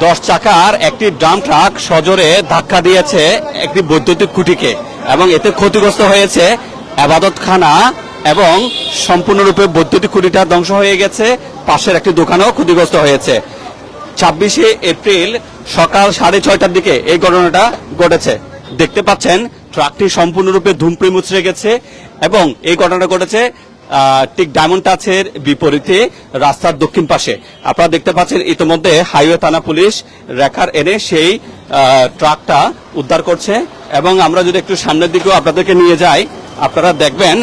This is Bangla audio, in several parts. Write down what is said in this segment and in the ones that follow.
10 চাকার একটি ডাম্প ট্রাক সজোরে ধাক্কা দিয়েছে একটি বৈদ্যুতিক খুঁটিকে এবং এতে ক্ষতিগ্রস্ত হয়েছে আবাদতখানা এবং সম্পূর্ণরূপে বৈদ্যুতিক খুঁটিটা ধ্বংস হয়ে গেছে। পাশের একটি দোকানও ক্ষতিগ্রস্ত হয়েছে। 26শে এপ্রিল সকাল 6:30টার দিকে এই ঘটনাটা ঘটেছে। দেখতে পাচ্ছেন ট্রাকটি সম্পূর্ণরূপে ধুমপুড়ে মুচড়ে গেছে এবং এই ঘটনাটা ঘটেছে ঠিক ডায়মন্ড টাচের বিপরীতে রাস্তার দক্ষিণ পাশে। আপনারা দেখতে পাচ্ছেন ইতিমধ্যে হাইওয়ে থানা পুলিশ রেখার এনে সেই ট্রাকটা উদ্ধার করছে এবং আমরা যদি একটু সামনের দিকেও আপনাদেরকে নিয়ে যাই, আপনারা দেখবেন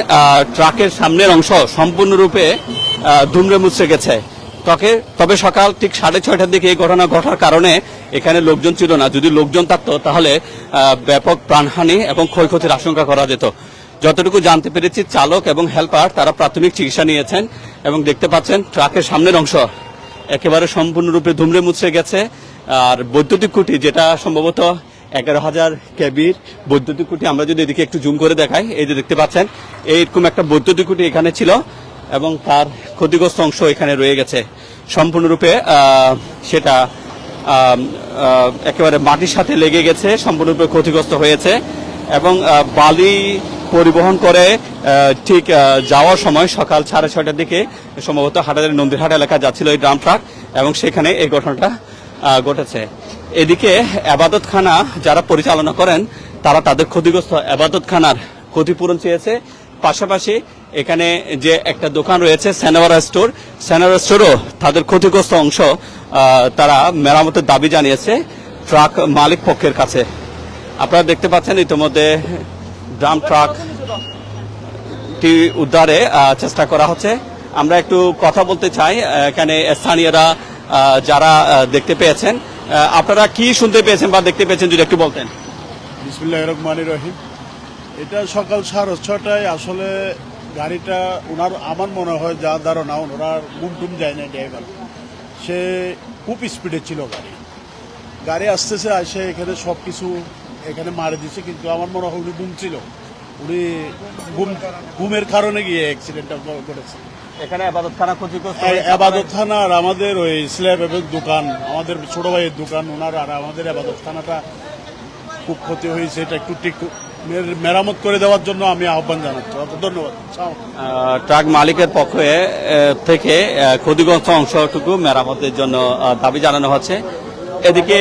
ট্রাকের সামনের অংশ সম্পূর্ণরূপে ধুমড়ে মুচড়ে গেছে। তবে সকাল ঠিক 6:30টার দিকে এই ঘটনা ঘটার কারণে এখানে লোকজন ছিল না। যদি লোকজন থাকতো তাহলে ব্যাপক প্রাণহানি এবং ক্ষয়ক্ষতির আশঙ্কা করা যেত। যতটুকু জানতে পেরেছি চালক এবং হেল্পার তারা প্রাথমিক চিকিৎসা নিয়েছেন এবং দেখতে পাচ্ছেন ট্রাকের সামনের অংশ একেবারে সম্পূর্ণরূপে ধুমড়ে মুচড়ে গেছে। আর বৈদ্যুতিক খুঁটি, যেটা সম্ভবত 11,000 কেবির বৈদ্যুতিক খুঁটি, আমরা যদি এদিকে একটু জুম করে দেখাই, এই যে দেখতে পাচ্ছেন এইরকম একটা বৈদ্যুতিক খুঁটি এখানে ছিল এবং তার ক্ষতিগ্রস্ত অংশ এখানে রয়ে গেছে। সম্পূর্ণরূপে সেটা একেবারে মাটির সাথে লেগে গেছে, সম্পূর্ণরূপে ক্ষতিগ্রস্ত হয়েছে এবং বালি পরিবহন করে ঠিক যাওয়ার সময় সকাল 6:30টার দিকে সম্ভবত হাটাজারি নন্দীরহাট এলাকা যাচ্ছিল এই ড্রাম ট্রাক এবং সেখানে এই ঘটনাটা ঘটেছে। এদিকে আবাদতখানা যারা পরিচালনা করেন তারা তাদের ক্ষতিগ্রস্ত আবাদতখানার ক্ষতিপূরণ চেয়েছে। পাশাপাশি এখানে যে একটা দোকান রয়েছে সেনাওয়ারা স্টোরও তাদের ক্ষতিগ্রস্ত অংশ তারা মেরামতের দাবি জানিয়েছে ট্রাক মালিক পক্ষের কাছে। আপনারা দেখতে পাচ্ছেন ইতিমধ্যে ড্রাম ট্রাকটি উদ্ধারে চেষ্টা করা হচ্ছে। আমরা একটু কথা বলতে চাই এখানে স্থানীয়রা যারা দেখতে পেয়েছেন। আপনারা কি শুনতে পেয়েছেন বা দেখতে পেয়েছেন যদি একটু বলতেন। বিসমিল্লাহির রহমানির রহিম। এটা সকাল 6:30টায় আসলে গাড়িটা আমার মনে হয় যা ধারণা ওনার ঘুমটুম যায় না, ড্রাইভার সে খুব স্পিডে ছিল গাড়ি আসতেছে আসে এখানে সব কিছু এখানে মারে দিছে, কিন্তু আমার মনে হয় উনি ঘুমছিল, উনি ঘুমের কারণে গিয়ে অ্যাক্সিডেন্টটা ঘটেছে। এখানে আবাদতখানা ক্ষতিগ্রস্ত, আবাদতখানা আর আমাদের ওই স্ল্যাব এবং দোকান, আমাদের ছোট ভাইয়ের দোকান ওনার আর আমাদের আবাদতখানাটা খুব ক্ষতি হয়েছে। এটা একটু ঠিক মেরামত করে দেওয়ার জন্য আমি আহ্বান জানাচ্ছি। ধন্যবাদ। ট্রাক মালিকের পক্ষ থেকে ক্ষতিগ্রস্ত অংশটুকু মেরামতের জন্য দাবি জানানো হচ্ছে। এদিকে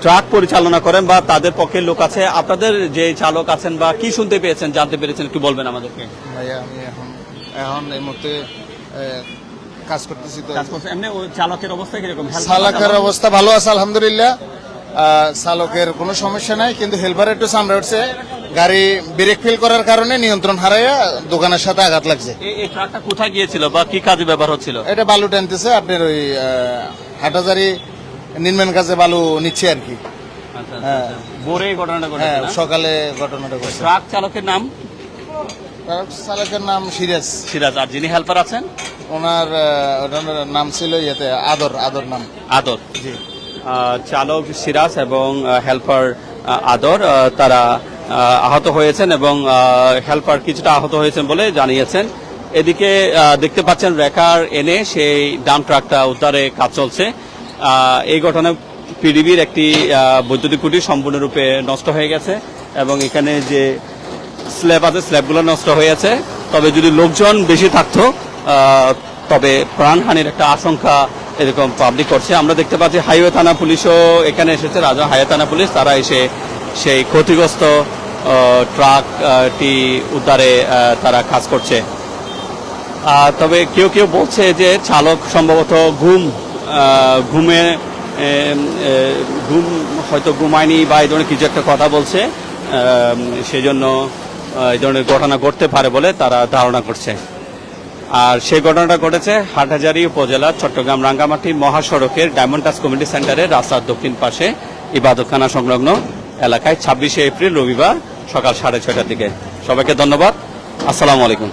ট্রাক পরিচালনা করেন বা তাদের পক্ষে লোক আছে, আপনাদের যে চালক আছেন বা কি শুনতে পেয়েছেন জানতে পেরেছেন একটু বলবেন আমাদেরকে। ভাইয়া আমি এখন এই মুহূর্তে কাজ করতেছি, তো এমনি চালকের অবস্থা কিরকম? চালকের অবস্থা ভালো আছে আলহামদুলিল্লাহ, চালকের কোনো সমস্যা নাই, কিন্তু হেল্পার একটু সামনে উঠছে, গাড়ি ব্রেক ফেল করার কারণে নিয়ন্ত্রণ হারাইয়া দোকানের সাথে আঘাত লাগছে। এই ট্রাকটা কোথায় গিয়েছিল বা কি কাজে ব্যবহার হচ্ছিল? এটা বালু টানতেছে, আপনার ওই হাটাজারি নির্মাণ কাজে বালু নিচ্ছে আর কি। ভোরে ঘটনাটা ঘটেছে, সকালে ঘটনাটা ঘটেছে। ট্রাক চালকের নাম? চালকের নাম সিরাজ। আর যিনি হেল্পার আছেন ওনার নাম ছিল আদর নাম। আদর, জি। চালক সিরাজ এবং হেল্পার আদর তারা আহত হয়েছেন এবং হেল্পার কিছুটা আহত হয়েছেন বলে জানিয়েছেন। এদিকে দেখতে পাচ্ছেন রেকার এনে সেই ডাম্প ট্রাকটা উদ্ধারে কাজ চলছে। এই ঘটনায় পিডিবির একটি বৈদ্যুতিক খুঁটি সম্পূর্ণরূপে নষ্ট হয়ে গেছে এবং এখানে যে স্ল্যাব আছে স্ল্যাবগুলো নষ্ট হয়েছে। তবে যদি লোকজন বেশি থাকতো তবে প্রাণহানির একটা আশঙ্কা এরকম পাবলিক করছে। আমরা দেখতে পাচ্ছি হাইওয়ে থানা পুলিশও এখানে এসেছে, রাজা হাইওয়ে থানা পুলিশ, তারা এসে সেই ক্ষতিগ্রস্ত ট্রাকটি উদ্ধারে তারা কাজ করছে। তবে কেউ কেউ বলছে যে চালক সম্ভবত ঘুম হয়তো ঘুমায়নি বা এই ধরনের কিছু একটা কথা বলছে, সেই জন্য এই ধরনের ঘটনা ঘটতে পারে বলে তারা ধারণা করছে। আর সেই ঘটনাটা ঘটেছে হাটহাজারী উপজেলার চট্টগ্রাম রাঙ্গামাটি মহাসড়কের ডায়মন্ড টাচ কমিউনিটি সেন্টারের রাস্তার দক্ষিণ পাশে ইবাদতখানা সংলগ্ন এলাকায় 26শে এপ্রিল রবিবার সকাল 6:30টার দিকে। সবাইকে ধন্যবাদ। আসসালামু আলাইকুম।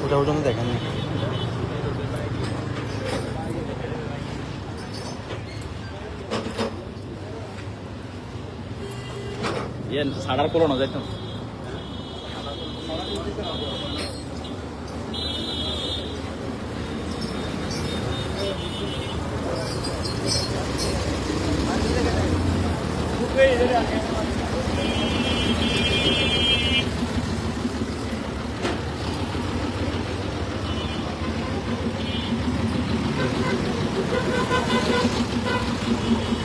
ওটা ওটা দেখেন না ইয়ে ছাড়ার পুরনো যাইতাম Thank you.